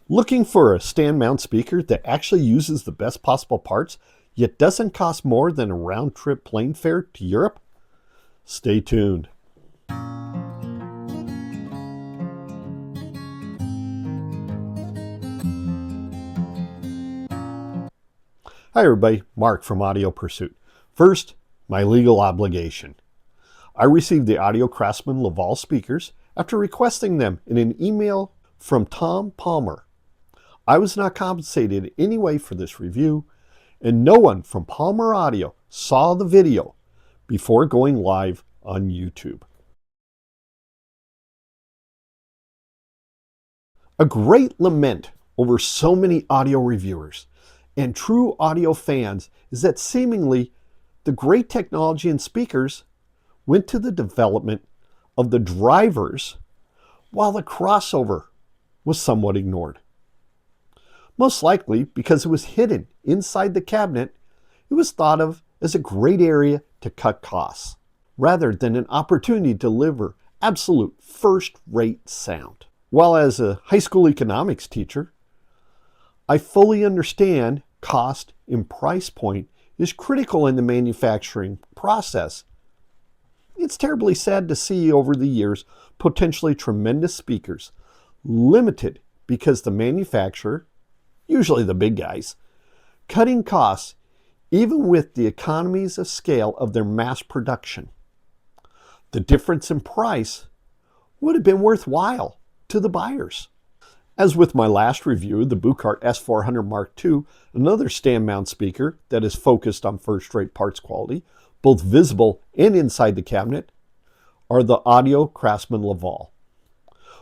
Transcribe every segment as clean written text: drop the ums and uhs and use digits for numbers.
Looking for a stand mount speaker that actually uses the best possible parts, yet doesn't cost more than a round-trip plane fare to Europe? Stay tuned. Hi everybody, Mark from Audio Pursuit. First, my legal obligation. I received the Audio Craftsmen Laval speakers after requesting them in an email from Tom Palmer. I was not compensated in any way for this review, and no one from Palmer Audio saw the video before going live on YouTube. A great lament over so many audio reviewers and true audio fans is that seemingly the great technology in speakers went to the development of the drivers while the crossover was somewhat ignored. Most likely because it was hidden inside the cabinet, it was thought of as a great area to cut costs, rather than an opportunity to deliver absolute first-rate sound. While as a high school economics teacher, I fully understand cost and price point is critical in the manufacturing process. It's terribly sad to see over the years potentially tremendous speakers limited because the manufacturer, usually the big guys, cutting costs even with the economies of scale of their mass production. The difference in price would have been worthwhile to the buyers. As with my last review, the Buchart S400 Mark II, another stand mount speaker that is focused on first-rate parts quality, both visible and inside the cabinet, are the Audio Craftsmen Laval.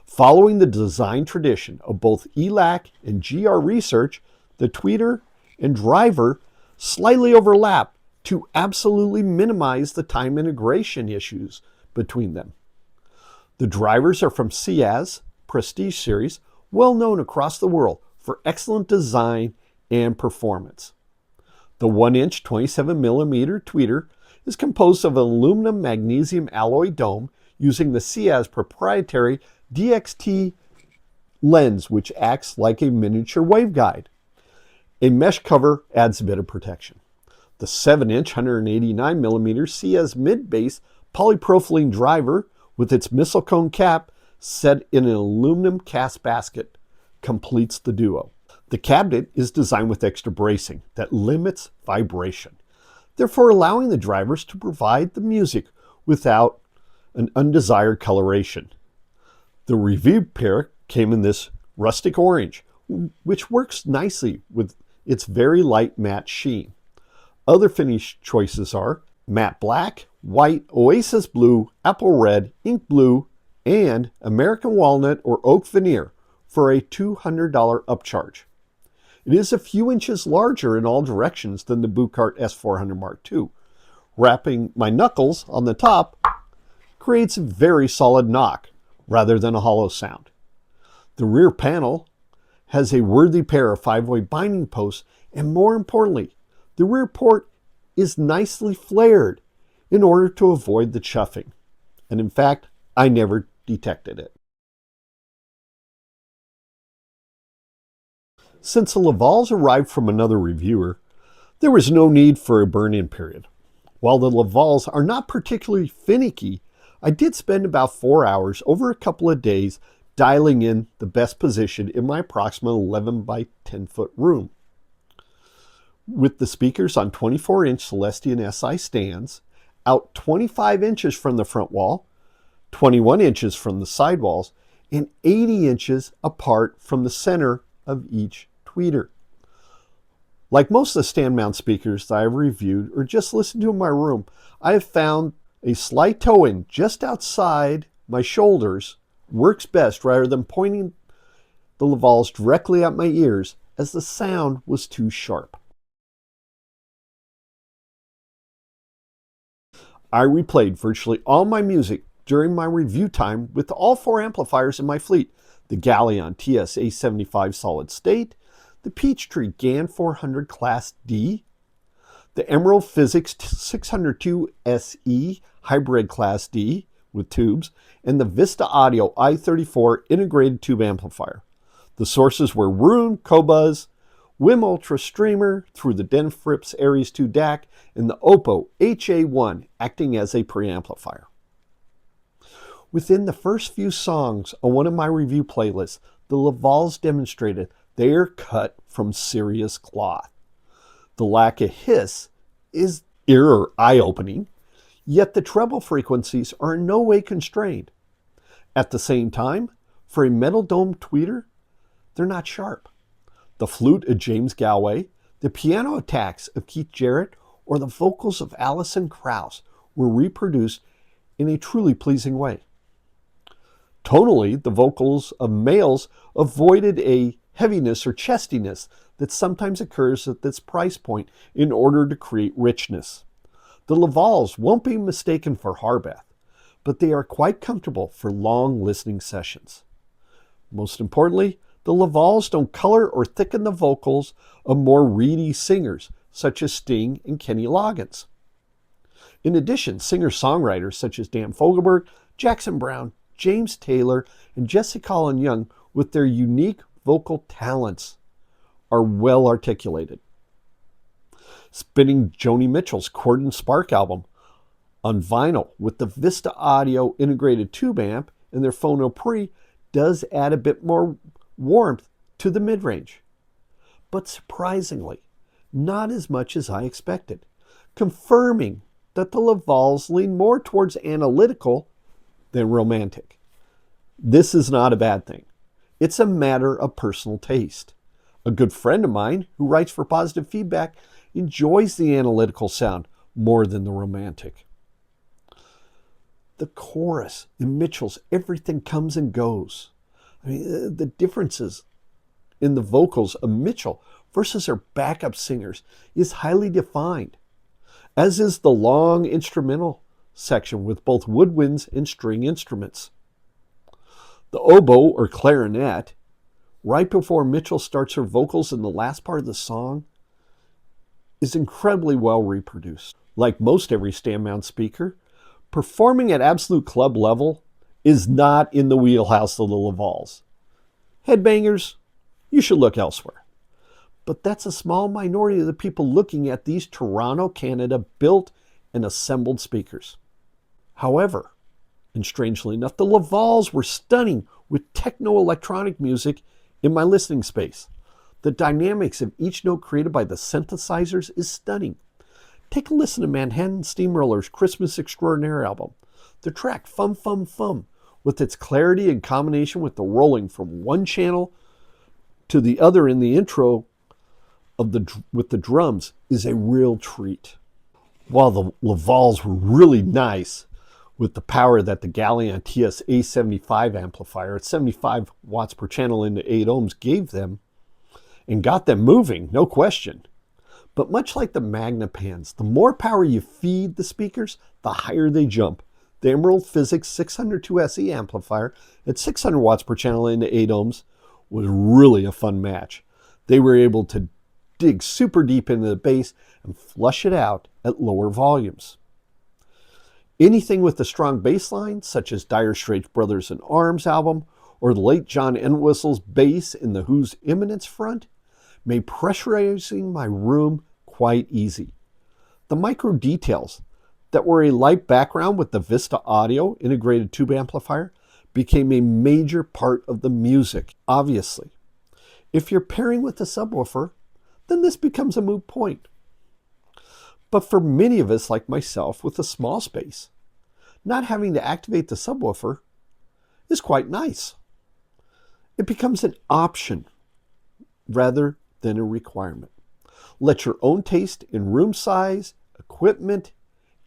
Following the design tradition of both ELAC and GR research, the tweeter and driver slightly overlap to absolutely minimize the time integration issues between them. The drivers are from Ciaz Prestige series, well known across the world for excellent design and performance. The 1-inch 27mm tweeter is composed of an aluminum magnesium alloy dome using the Ciaz proprietary DXT lens, which acts like a miniature waveguide. A mesh cover adds a bit of protection. The 7-inch 189mm Ciaz mid-bass polypropylene driver with its missile cone cap set in an aluminum cast basket completes the duo. The cabinet is designed with extra bracing that limits vibration, therefore allowing the drivers to provide the music without an undesired coloration. The review pair came in this rustic orange, which works nicely with its very light matte sheen. Other finish choices are matte black, white, oasis blue, apple red, ink blue, and American walnut or oak veneer for a $200 upcharge. It is a few inches larger in all directions than the Buchart S400 Mark II. Wrapping my knuckles on the top creates a very solid knock rather than a hollow sound. The rear panel has a worthy pair of 5-way binding posts, and more importantly, the rear port is nicely flared in order to avoid the chuffing. And in fact, I never detected it. Since the Lavals arrived from another reviewer, there was no need for a burn-in period. While the Lavals are not particularly finicky, I did spend about 4 hours over a couple of days dialing in the best position in my approximate 11 by 10 foot room. With the speakers on 24-inch Celestion SI stands, out 25 inches from the front wall, 21 inches from the side walls, and 80 inches apart from the center of each tweeter. Like most of the stand mount speakers that I have reviewed or just listened to in my room, I have found a slight toe-in just outside my shoulders works best rather than pointing the Lavals directly at my ears, as the sound was too sharp. I replayed virtually all my music during my review time with all 4 amplifiers in my fleet: the Galleon TS-A75 solid state, the Peachtree GAN 400 Class D, the Emerald Physics 602 SE Hybrid Class D with tubes, and the Vista Audio i34 integrated tube amplifier. The sources were Roon, Qobuz, Wim Ultra Streamer through the Denfrips Aries 2 DAC, and the Oppo HA1 acting as a preamplifier. Within the first few songs on one of my review playlists, the Lavals demonstrated they are cut from serious cloth. The lack of hiss is eye-opening, yet the treble frequencies are in no way constrained. At the same time, for a metal dome tweeter, they're not sharp. The flute of James Galway, the piano attacks of Keith Jarrett, or the vocals of Alison Krauss were reproduced in a truly pleasing way. Tonally, the vocals of males avoided a heaviness or chestiness that sometimes occurs at this price point in order to create richness. The Lavals won't be mistaken for Harbeth, but they are quite comfortable for long listening sessions. Most importantly, the Lavals don't color or thicken the vocals of more reedy singers such as Sting and Kenny Loggins. In addition, singer-songwriters such as Dan Fogelberg, Jackson Browne, James Taylor, and Jesse Colin Young, with their unique vocal talents, are well articulated. Spinning Joni Mitchell's Chord and Spark album on vinyl with the Vista Audio integrated tube amp and their Phono Pre does add a bit more warmth to the mid-range. But surprisingly, not as much as I expected, confirming that the Lavals lean more towards analytical than romantic. This is not a bad thing. It's a matter of personal taste. A good friend of mine who writes for Positive Feedback enjoys the analytical sound more than the romantic. The chorus in Mitchell's Everything Comes and Goes. The differences in the vocals of Mitchell versus her backup singers is highly defined, as is the long instrumental section with both woodwinds and string instruments. The oboe or clarinet, right before Mitchell starts her vocals in the last part of the song, is incredibly well reproduced. Like most every stand mount speaker, performing at absolute club level is not in the wheelhouse of the Lavals. Headbangers, you should look elsewhere. But that's a small minority of the people looking at these Toronto, Canada built and assembled speakers. However, and strangely enough, the Lavals were stunning with techno-electronic music in my listening space. The dynamics of each note created by the synthesizers is stunning. Take a listen to Manhattan Steamroller's Christmas Extraordinaire album. The track Fum Fum Fum, with its clarity in combination with the rolling from one channel to the other in the intro with the drums, is a real treat. While the Lavals were really nice with the power that the Gallion TS A75 amplifier at 75 watts per channel into 8 ohms gave them, and got them moving, no question. But much like the Magnapans, the more power you feed the speakers, the higher they jump. The Emerald Physics 602 SE amplifier at 600 watts per channel into 8 ohms was really a fun match. They were able to dig super deep into the bass and flush it out at lower volumes. Anything with a strong bass line, such as Dire Straits' Brothers in Arms album, or the late John Entwistle's bass in The Who's Imminence front, made pressurizing my room quite easy. The micro details that were a light background with the Vista Audio integrated tube amplifier became a major part of the music, obviously. If you're pairing with a subwoofer, then this becomes a moot point. But for many of us like myself with a small space, not having to activate the subwoofer is quite nice. It becomes an option rather than a requirement. Let your own taste in room size, equipment,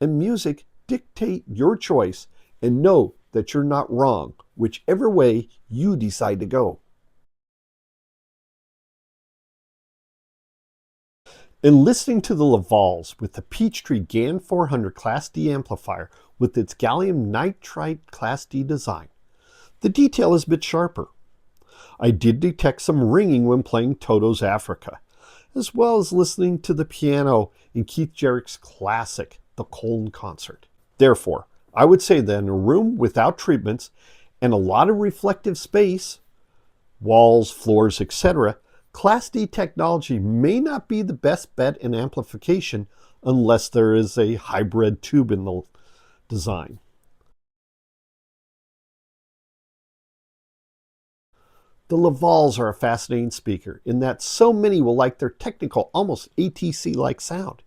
and music dictate your choice, and know that you're not wrong, whichever way you decide to go. In listening to the Lavals with the Peachtree GAN 400 Class D amplifier with its gallium nitride Class D design, the detail is a bit sharper. I did detect some ringing when playing Toto's Africa, as well as listening to the piano in Keith Jarrett's classic, The Cologne Concert. Therefore, I would say that in a room without treatments and a lot of reflective space, walls, floors, etc., Class D technology may not be the best bet in amplification unless there is a hybrid tube in the design. The Lavals are a fascinating speaker in that so many will like their technical, almost ATC-like sound.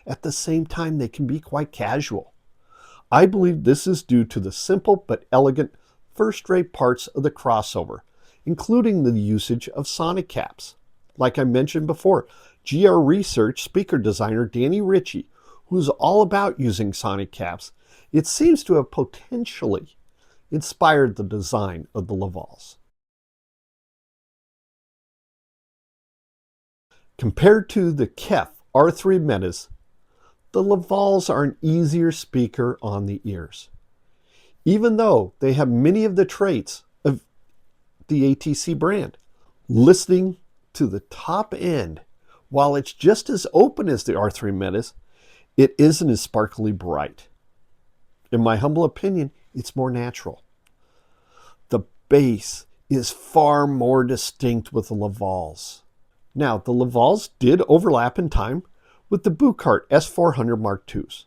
At the same time, they can be quite casual. I believe this is due to the simple but elegant first-rate parts of the crossover, including the usage of Sonicaps. Like I mentioned before, GR Research speaker designer Danny Ritchie, who's all about using Sonicaps, it seems to have potentially inspired the design of the Lavals. Compared to the KEF R3 Metas, the Lavals are an easier speaker on the ears. Even though they have many of the traits of the ATC brand, listening to the top end, while it's just as open as the R3 Metas, it isn't as sparkly bright. In my humble opinion, it's more natural. The bass is far more distinct with the Lavals. Now, the Lavals did overlap in time with the Buchart S400 Mark IIs.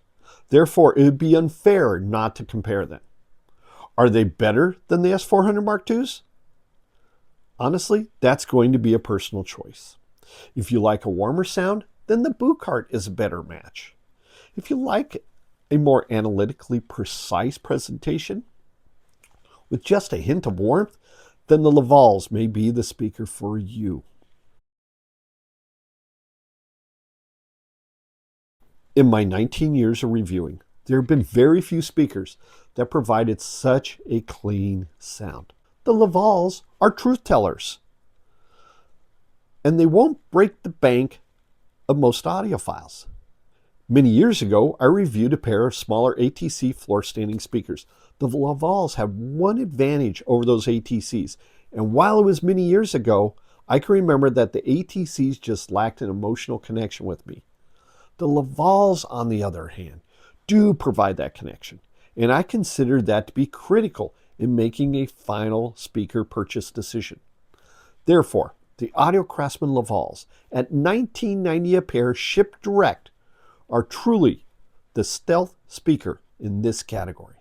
Therefore, it would be unfair not to compare them. Are they better than the S400 Mark IIs? Honestly, that's going to be a personal choice. If you like a warmer sound, then the Buchart is a better match. If you like a more analytically precise presentation with just a hint of warmth, then the Lavals may be the speaker for you. In my 19 years of reviewing, there have been very few speakers that provided such a clean sound. The Lavals are truth tellers, and they won't break the bank of most audiophiles. Many years ago, I reviewed a pair of smaller ATC floor standing speakers. The Lavals have one advantage over those ATCs, and while it was many years ago, I can remember that the ATCs just lacked an emotional connection with me. The Lavals, on the other hand, do provide that connection, and I consider that to be critical in making a final speaker purchase decision. Therefore, the Audio Craftsmen Lavals at $19.90 a pair shipped direct are truly the stealth speaker in this category.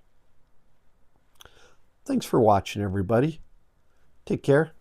Thanks for watching, everybody. Take care.